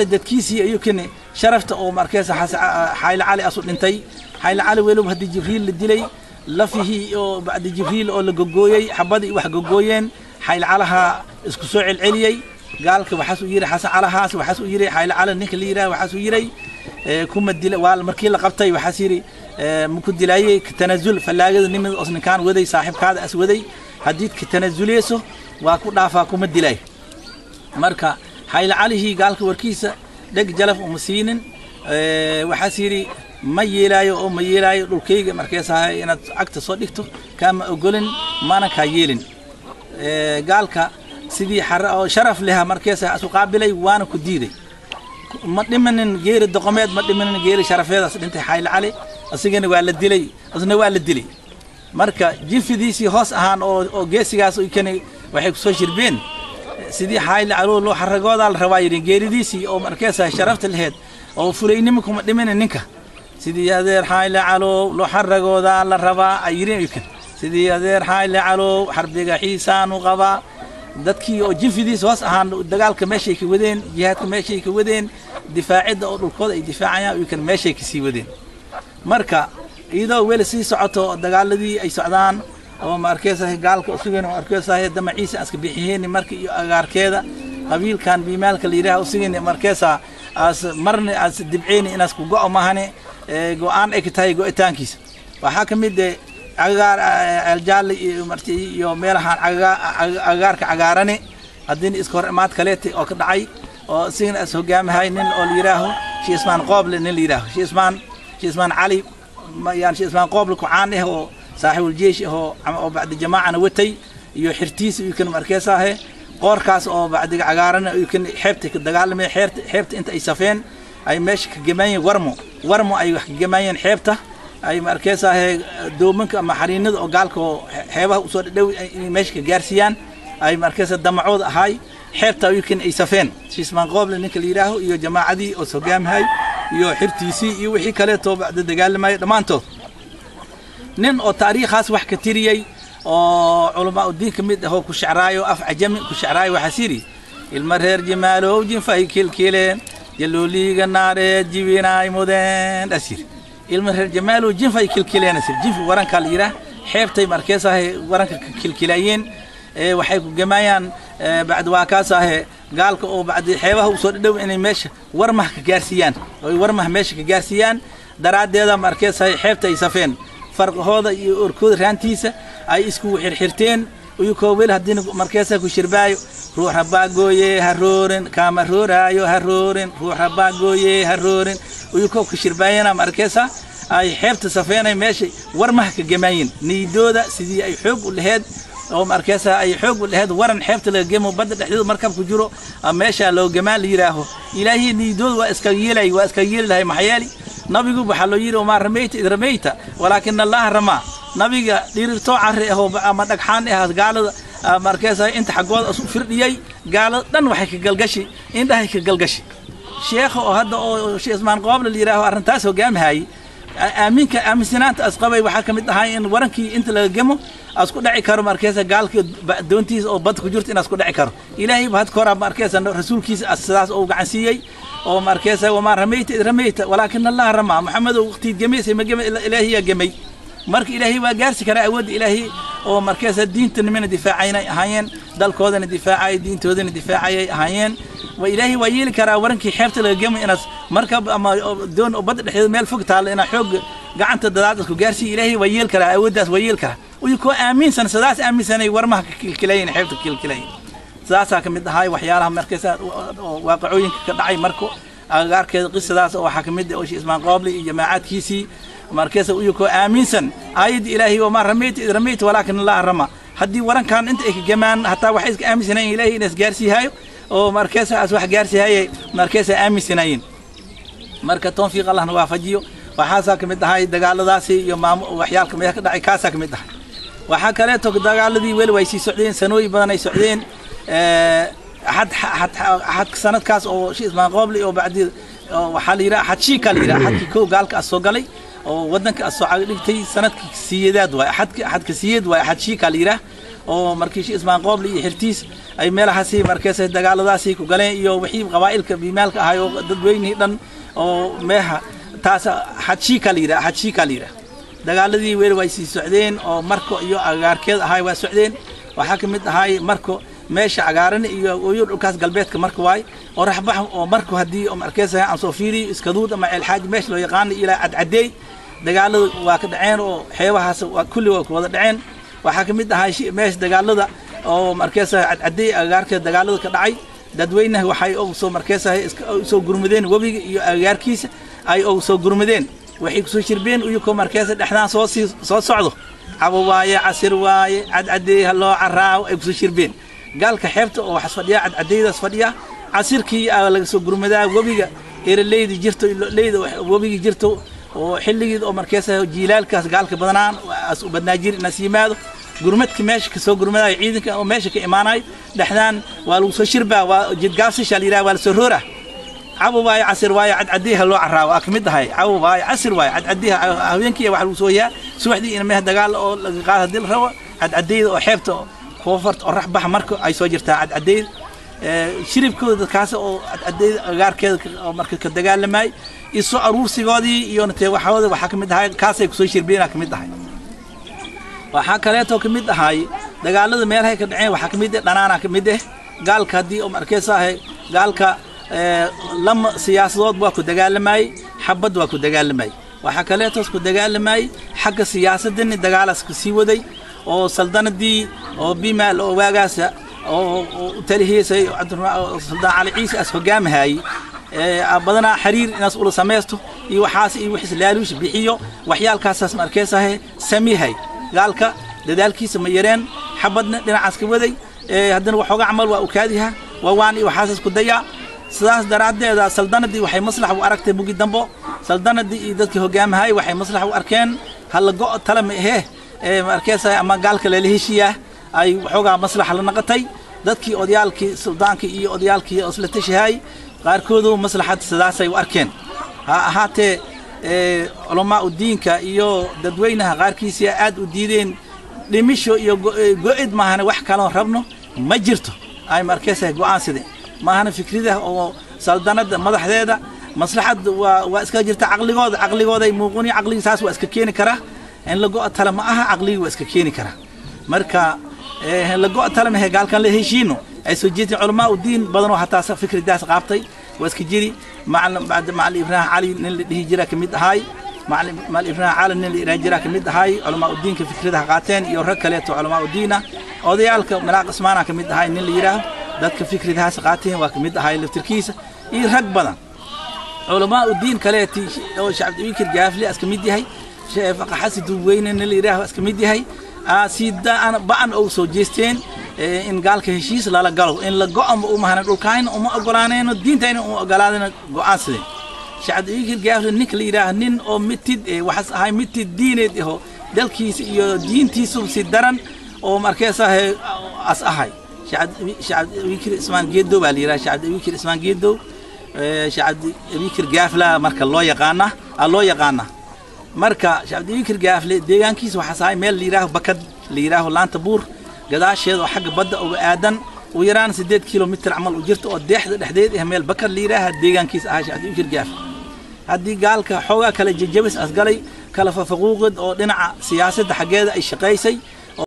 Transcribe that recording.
dadkiisii ayuu keenay sharafta oo markaas xayl cali asoo dhintay xayl cali weelub hadii jibriil la dilay lafihi oo baad jibriil oo la gogooyay xabadii wax gogooyeen xayl calaha isku soo celceliyay gaalka waxa uu yiri xasan calahaas waxa uu yiri xayl cali ninka liira waxa uu yiri kuma dilay waal markii la qabtay waxa siri muku dilayay tanazul falaagada nimad asna kaan waday saaxiibkaada as waday hadii ka tanazuleeso waa ku dhaafaa kuma dilay marka حيل عليه قالك وركيسة دق جلف ومسينن وحسيري ما يلايو أو ما يلايو الكيج مركزها أنا أكتر صديقته كان أقولن ما أنا كايلن قالك سيدي حر شرف لها مركزها أسوق قابلي وأنا كديري ما دمن غير الدقمات ما دمن غير شرف هذا أنت حيل علي أصيغني والد دلي أصلا والد دلي مركز جيل في ديسي خاص أهان أو جيسي قاسو يكني وحيك سوشيل بين سيدي حايل علو لو حرقود على الروايرين جيريديسي او مركزها شرفت الهيد او فرينمكم دمن النكا سيدي هذير حايل علو لو حرقود على الروا ايرين يمكن سيدي هذير حايل علو حربيغا حيسان وقبا dadkii oo jilfidiis hoos ahaan dagaalka meeshay ka wadeen jihaadka meeshay ka wadeen difaacida oo dhulkooda ay difaacayaan iyo kan meeshay ka sii wadeen marka iyadoo weel sii socoto dagaaladii ay socdaan oo markaysaha gaalka usugeen markaysaha damaciisa aska bixiyeen markii iyo agaarkeeda qabiilkan biimaalka liiraha usugeen markaysaha as marna as dibceen inaas ku go'o mahane go'aan ay ka tahay go'itaankiisa waxa kamid agaar aljaal iyo martii iyo meelahan agaarka agaarane hadii iska hor imaad kaleete oo ka dhacay oo signa as hogaamahaynin oo liiraaho Sheisman Qoble nin liiraaho Sheisman Ali ma yaan Sheisman Qoble ku caan ah oo صاحب الجيش هو أو بعد جماعة نوتي يحرتيس يمكن مركزها قاركاس أو بعد عقارنا يمكن حبتك الدجال ما حبت أنت أي سفين أي ماشك جماعين ورمو أي جماعين حبته أي مركزها دومك محرين أو قالكوا حبه وصار دو ماشك جارسيان أي مركز الدمعود هاي حبته يمكن أي سفين شيء اسمه قابل إنك اللي راهو يو جماعة دي أو سجام هاي يو حبتيسي يو وحي كله بعد الدجال ما ضمانته نن أو تاريخ خاص وح كتيري أو علماء الدين كميد هو كشعرايو أف عجمي كشعرايو وحسيري المرهر جماله جن في كل كيلين جلولي جناره جبينا يمودن أسير المرهر جماله جن في كل كيلين أسير جن في وران كاليرة حيبتي مركزها وران كل كيلين وحيكو جماعيان بعد واكاسه قالك أو بعد حيوه وصل دو إني مش ورمه كجارسيان أو ورمه مش كجارسيان دراد هذا مركزها حيبتي يسافين فرق هذا يركض رانتيسة أي إسكو حرتين ويكوبل هدين مركزه كشربايو روح باقويه هرورن كامرهورايو هرورن روح باقويه هرورن ويكوب كشرباينا مركزه أي حبت سفينة ماشي ورمه كجماين نيدودا سيدي أي حب والهاد أو مركزها أي حب والهاد ورن حبت للجيم وبدأ تحديد مركب كجرو ماشي لو جمال يراهو إلهي نيدود واسكيل هاي محيالي نبي بحلو يرو ما رميت إذا رميت ولكن الله رمى نبي دير توعر هو ما دقحان هذا قال مركزها أنت حقول فرديي قال دن وحك جلجشي أنت هيك جلجشي شيخ وهذا شيء اسمه قابل اللي راه أرنتاس وجام هاي أمينك أمسنات أسقبي وحكمت هاي إن ورنكي أنت للجمو أسكت دعي كار مركزها قال دونتيز أو بدك جرت إن أسكت دعي كار إلهي بهاد كار مركزها رسول كيس أساس أو قعنسية أو مركزها وما رميت ولكن الله رمى محمد وقتي جميس ما جم إلهي جمي مرك إلهي وجارس كرا أود إلهي أو مركز الدين تنمين دفاعين هاين دل كودن الدفاعي دين تودن الدفاعي هاين وإلهي ويل كرا ورنك حفت الجمع إنس مركب أما دون وبدل حيل مال فوق تعال إن حوج قعنت الدلالات وجارسي إلهي ويل كرا أود ويل كرا ويكون آمين سنة سداس آمين سنة ورمه كلين حفت كلين سداسا كمد هاي وحيالها مركزات واقعوين كدعي مركو أغار كذا قصة داس أو حكمد أو شيء اسمه قابلي جماعات كيسي مركزه ويكون آمين سن عيد إلهي وما رميت ولكن الله رمى هدي ورن كان أنت كمان حتى وحيد آمين سنين إلهي ناس جارسي هاي أو مركزه أسوح جارسي هاي مركزه آمين سنين مركزتهم في الله نوافجيو وحاسا كمد هاي دجال داسي يوم وحيالكم ياك دعي كاسا كمد هاي وحكرته دجال دي ويل ويسي سعودين سنوي بدنا سعودين حد سنة كاس أو شيء اسمه قابلي أو بعد وحاليرا حد شيء كاليرا حد كيكو قالك السوقلي أو ودنك السوقلي تي سنة سيدات واحد كسيد واحد شيء كاليرا oo markiish ismaan qoobli iyo xirtiis ay meelahaasi markaas dagaaladaasi ku galeen iyo wixii qabaa'ilka biimaalka ahay oo dadweynaha dhan oo meeha taas xadshi kaliira dagaaladii weel way sii socdeen oo marko iyo agaarkeed ahay waa socdeen waxa ka mid ahay marko meesha agaaran iyo dhulkaas galbeedka marka waay oo raxbax oo marko hadii oo markaas aan soo fiiri iskaduud ama alxaaj meesha loo yaqaan ilaa cadcadeey dagaalada waa ka dhaceen oo xeebahaas waa kulli waa wada dhaceen waxa ka mid ahay meesha dagaalada oo markaas cadcadeey agaarkeed dagaalada ka dhacay dadweynaha waxay oo soo markaas soo gurmadeen wabiga iyo agaarkiisa ay oo soo gurmadeen waxay ku soo shirbeen iyo ko markaas dhaxdaan soo socdo cabo waaye casir waaye cadcadeey loo caraaw ay ku soo shirbeen gaalka xeebta oo wax fadhiya cadcadeeydaas fadhiya casirkii laga soo gurmadaa wabiga eerleyda jirto leeyda wabiga jirto oo xilligeed oo markaas jiilaalkaas gaalka badanaan as u badnaajir inaas yimaado gurmadka meesha ka soo gurmaday ciidanka oo meesha ka imaanay dhaxdaan waa lagu soo shirbaa waa jidgaasi shaliira waa la soo roora cabo waaye casir waaye cadcadeey loo caraaw akmid ahay cabo waaye casir waaye cadcadeey haweenkii wax lagu soo yaa subaxdii in meeh dagaal oo laga qaado dil rabo cadcadeeyda oo xeebta koonfurta oo raxbax marka ay soo jirtaa cadcadeey shiribkooda dadkaas oo cadcadeey agaarkeeda oo marka ka dagaalamay isoo aruursigoodii iyo intee waxooda waxa ka mid ahay kaasay ku soo shirbeena ka mid ahay waxa kale oo ka mid ahay dagaalada meelaha ka dhaceen waxa ka mid ah dhanaana ka mid ah gaalka hadii oo markaas ahay gaalka lama siyaasadood waa ku dagaalamay xabad waa ku dagaalamay waxa kale oo ku dagaalamay xagga siyaasadna dagaalaas ku sii waday oo saldanadii oo bimaal oo waagaas oo talihiisay Suldaan Cali Ciise as hogaamahay badana xiriir inaas ula sameesto iyo waxaas iyo wixii laaluush bixiyo waxyaalkaas markaas sameeyay gaalka dadaalkiisa ma yareen xabadna dhinacaas ka waday haddana waxooga amal waa u kaadiha waan iyo waxaas ku daya sidaas daraadeeda saldanadii waxay maslax u aragtay bugi dambo saldanadii iyo dadkii hogaamahay waxay maslax u arkeen hal go'o talama markaas ama gaalka la heshiya ay waxooga maslax la naqatay dadkii odayaalkii suldaanka iyo odayaalkii isla tashahay qaarkoodu maslaxad sidaas ay u arkeen ha ahaatee culamaa u diinka iyo dadweynaha qaarkiisa aad u diideen dhimisho iyo go'id maahana wax kale oo rabno ma jirto ay markaas go'aansadeen maahana fikradaha oo saldanada madaxdeeda maslaxad waa iska jirta aqligooda ay muuquni aqligiisaas waa iska keeni kara in la go'o tala ma aha aqligu waa iska keeni kara marka la go'o tala ma gaalkan la heshiino ay soo jeedin culamaa u diin badan oo hataa fikradaas qaabtay waa iska jiri macallim Ibrahim Ali nin la dhihi jira kamid ahay macallim Ibrahim Ali nin la dhihi jira kamid ahay culamaa u diinka fikradaha qaateen iyo rag kale oo culamaa u diina odayaalka malaaq Ismaana kamid ahay nin la yiraahdo dadka fikradahaas qaateen waa kamid ahay laftirkiisa iyo rag badan culamaa u diin kale oo shacab wiikir gaafli as kamid yahay sheekh xasid weyne nin la yiraahdo as kamid yahay sida ana baan oo soo jeesteen in gaalka heshiis la galo in la go'am u mahana dhulkaan uma ogolaanayno diintayna uma ogolaadayno go'aansadeen shacab wiikir gaafli nin la yiraahdo nin oo mitid waxas ahay mitid diineed dalkiisa iyo diintiisu si daran oo markaas as ahay شعب ويكر اسمان جيدو باليرا شعب ويكر اسمان جيدو شعب ويكر قافلة مركا الله يقانا مركا شعب ويكر قافلة ديان كيس وحساي ميل ليراه بكد ليراه لان تبور قداش هذا حق بدأ وآدن ويران 6 كيلومتر عمل وجرت وديح دحديد ميل بكر ليراه ديان كيس شعب ويكر قافلة هدي قال كحوجا كلا ججبس أسقلي كلا ففقوقد أو دنع سياسة حاجات أي شقيسي